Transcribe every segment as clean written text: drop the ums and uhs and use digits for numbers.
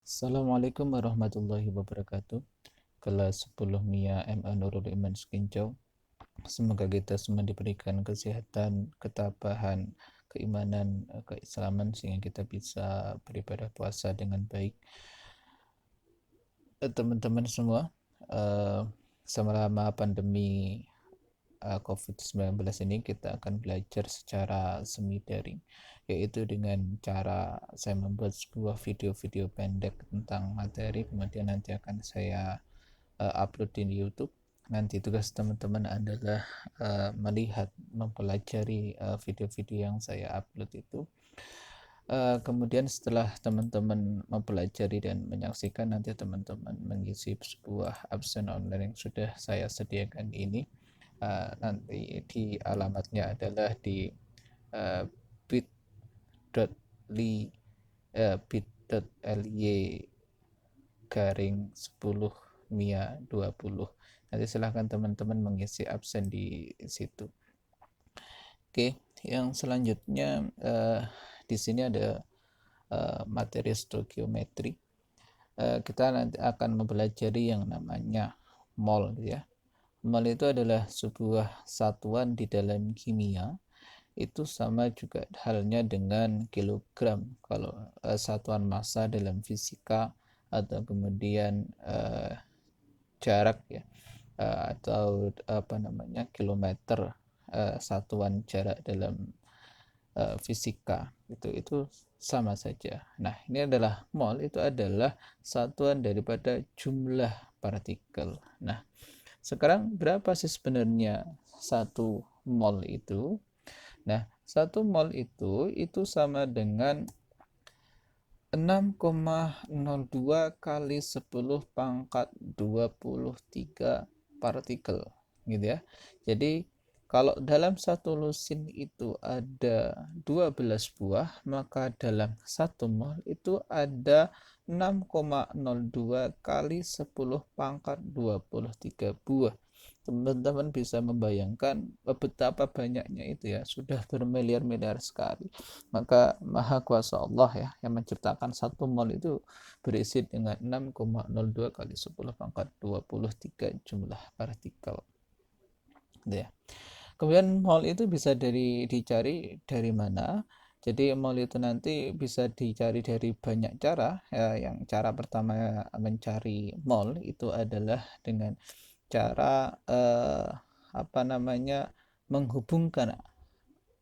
Assalamualaikum warahmatullahi wabarakatuh. Kelas 10 MIA MA Nurul Iman Skinjau. Semoga kita semua diberikan kesehatan, ketabahan, keimanan, keislaman sehingga kita bisa beribadah puasa dengan baik. Teman-teman semua, eh, selama pandemi COVID-19 ini kita akan belajar secara semi daring, yaitu dengan cara saya membuat sebuah video-video pendek tentang materi, kemudian nanti akan saya upload di YouTube. Nanti tugas teman-teman adalah melihat, mempelajari video-video yang saya upload itu. Kemudian setelah teman-teman mempelajari dan menyaksikan, nanti teman-teman mengisi sebuah absen online yang sudah saya sediakan ini. Nanti di alamatnya adalah di uh, bit.ly garing 10 MIA 20. Nanti silahkan teman-teman mengisi absen di situ. Oke, yang selanjutnya di sini ada materi stoikiometri. Kita nanti akan mempelajari yang namanya mol, ya. Mol itu adalah sebuah satuan di dalam kimia. Itu sama juga halnya dengan kilogram kalau satuan massa dalam fisika, atau kemudian jarak, ya, atau apa namanya, kilometer, satuan jarak dalam fisika, itu sama saja. Nah, ini adalah mol, itu adalah satuan daripada jumlah partikel. Nah, sekarang berapa sih sebenarnya satu mol itu? Nah, satu mol itu sama dengan 6,02 kali 10 pangkat 23 partikel, gitu ya. Jadi kalau dalam satu lusin itu ada 12 buah, maka dalam satu mol itu ada 6,02 kali 10 pangkat 23 buah. Teman-teman bisa membayangkan betapa banyaknya itu, ya, sudah bermiliar-miliar sekali. Maka maha kuasa Allah, ya, yang menciptakan satu mol itu berisi dengan 6,02 kali 10 pangkat 23 jumlah partikel, gitu ya. Kemudian mol itu bisa dicari dari mana? Jadi mol itu nanti bisa dicari dari banyak cara, ya. Yang cara pertama mencari mol itu adalah dengan cara apa namanya, menghubungkan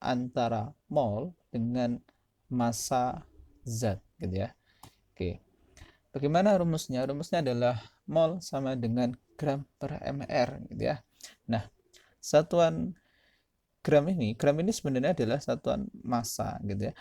antara mol dengan massa zat, gitu ya. Oke, bagaimana rumusnya? Rumusnya adalah mol sama dengan gram per mr, gitu ya. Nah, satuan gram ini sebenarnya adalah satuan massa, gitu ya.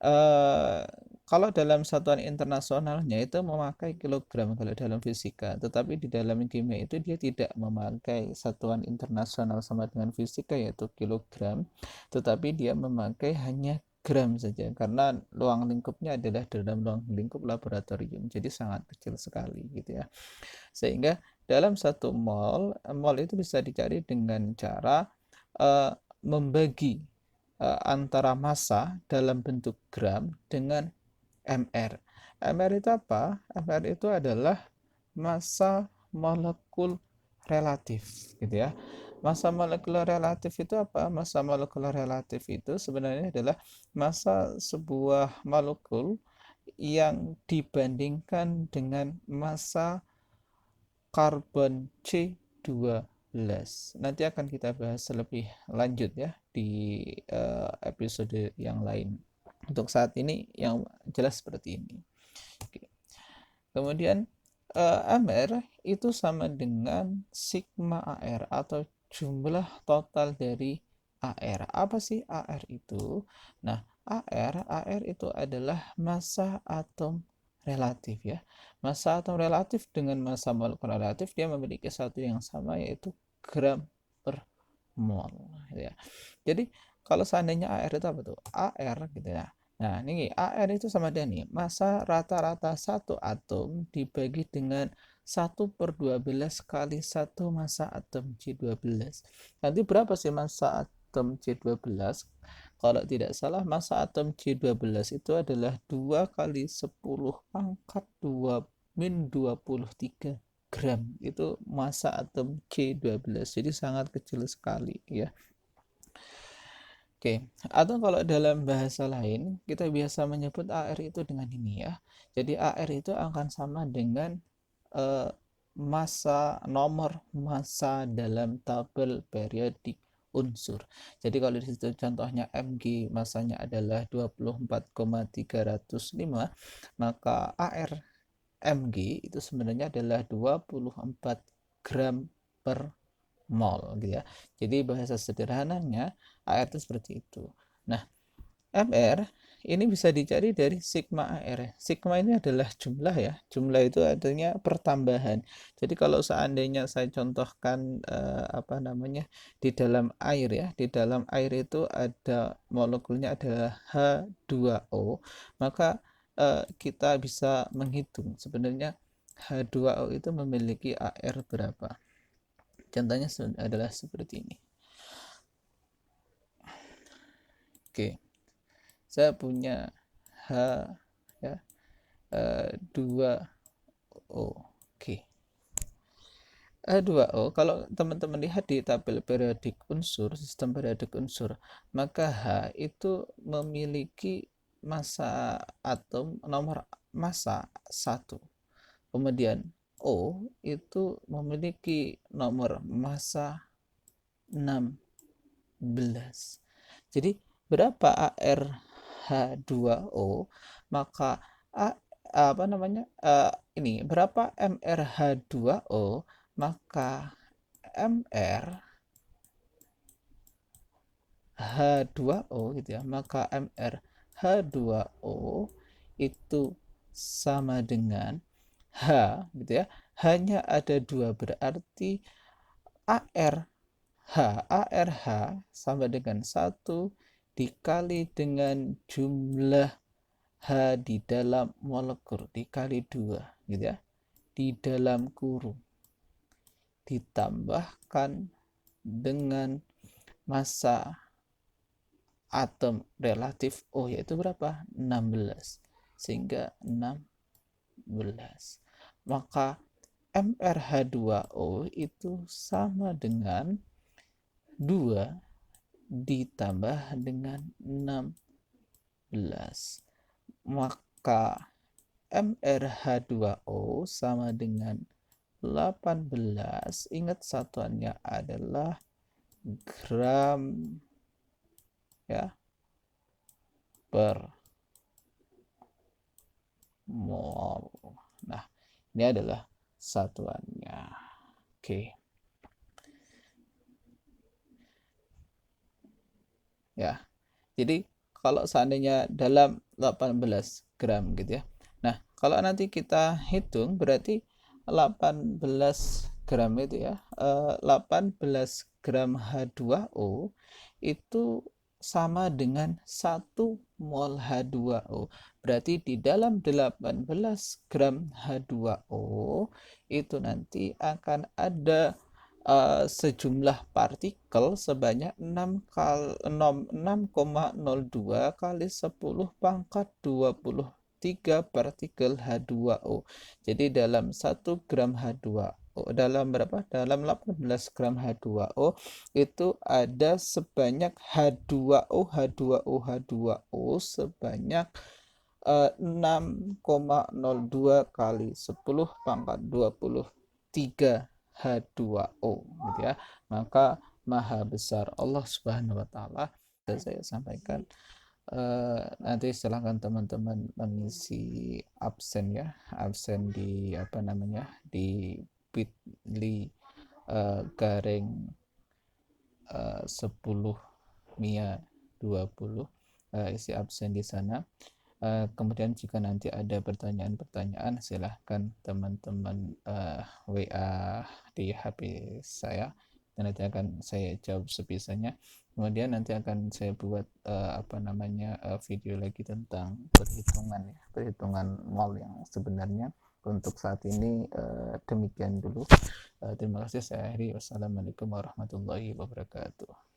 eh, Kalau dalam satuan internasionalnya itu memakai kilogram kalau dalam fisika, tetapi di dalam kimia itu dia tidak memakai satuan internasional sama dengan fisika yaitu kilogram, tetapi dia memakai hanya gram saja karena ruang lingkupnya adalah dalam ruang lingkup laboratorium, jadi sangat kecil sekali, gitu ya. Sehingga dalam satu mol itu bisa dicari dengan cara uh, membagi antara massa dalam bentuk gram dengan mr. Mr itu apa? Mr itu adalah massa molekul relatif, gitu ya. Massa molekuler relatif itu apa? Massa molekuler relatif itu sebenarnya adalah massa sebuah molekul yang dibandingkan dengan massa karbon C12. Nanti akan kita bahas lebih lanjut, ya, di episode yang lain. Untuk saat ini yang jelas seperti ini. Oke. Kemudian MR itu sama dengan sigma AR atau jumlah total dari AR. Apa sih AR itu? Nah, AR itu adalah massa atom relatif, ya. Massa atom relatif dengan massa molekul relatif dia memiliki satu yang sama, yaitu gram per mol, ya. Jadi kalau seandainya AR itu apa tuh? AR, gitu ya. Nah, ini AR itu sama dengan massa rata-rata satu atom dibagi dengan 1/12 kali 1 massa atom C12. Nanti berapa sih massa atom C12? kalau tidak salah massa atom C12 itu adalah 2 kali 10 pangkat 2 min 23 gram. Itu massa atom C12. Jadi sangat kecil sekali ya. Oke, atau kalau dalam bahasa lain kita biasa menyebut AR itu dengan ini ya. Jadi AR itu akan sama dengan nomor massa dalam tabel periodik unsur. Jadi kalau di situ contohnya Mg massanya adalah 24,305, maka AR Mg itu sebenarnya adalah 24 gram per mol gitu ya. Jadi bahasa sederhananya AR itu seperti itu. Nah, MR ini bisa dicari dari sigma AR. Sigma ini adalah jumlah ya. Jumlah itu artinya pertambahan. Jadi kalau seandainya saya contohkan di dalam air ya, di dalam air itu ada molekulnya adalah H2O, maka kita bisa menghitung sebenarnya H2O itu memiliki AR berapa. Contohnya adalah seperti ini. Oke, saya punya H ya 2O. Oke, H2O kalau teman-teman lihat di tabel periodik unsur, sistem periodik unsur, maka H itu memiliki massa atom nomor massa 1. Kemudian O itu memiliki nomor massa 16. Jadi berapa ARH2O, maka ini berapa MRH2O, maka MRH2O gitu ya, maka MRH2O itu sama dengan H gitu ya, hanya ada 2, berarti ARH sama dengan 1 dikali dengan jumlah H di dalam molekul dikali 2 gitu ya, di dalam kurung, ditambahkan dengan massa atom relatif O yaitu berapa? 16. Sehingga 16. Maka MrH2O itu sama dengan 2 ditambah dengan 16. Maka MrH2O sama dengan 18. Ingat satuannya adalah gram ya per mol. Nah, ini adalah satuannya. Oke. Ya. Jadi kalau seandainya dalam 18 gram gitu ya. Nah, kalau nanti kita hitung berarti 18 gram itu ya, 18 gram H2O itu sama dengan 1 mol H2O. Berarti di dalam 18 gram H2O itu nanti akan ada sejumlah partikel sebanyak 6,02 kali 10 pangkat 23 partikel H2O. Jadi dalam 1 gram H2O, dalam 18 gram H2O itu ada sebanyak H2O sebanyak 6,02 kali 10 pangkat 23 H2O gitu ya. Maka maha besar Allah Subhanahu wa taala. Saya sampaikan, nanti silahkan teman-teman mengisi absen ya, absen di di bit.ly garing 10 Mia 20, isi absen di sana. Kemudian jika nanti ada pertanyaan-pertanyaan silahkan teman-teman WA di HP saya dan nanti akan saya jawab sebisanya. Kemudian nanti akan saya buat video lagi tentang perhitungan mol yang sebenarnya. Untuk saat ini demikian dulu. Terima kasih, saya akhiri. Wassalamualaikum warahmatullahi wabarakatuh.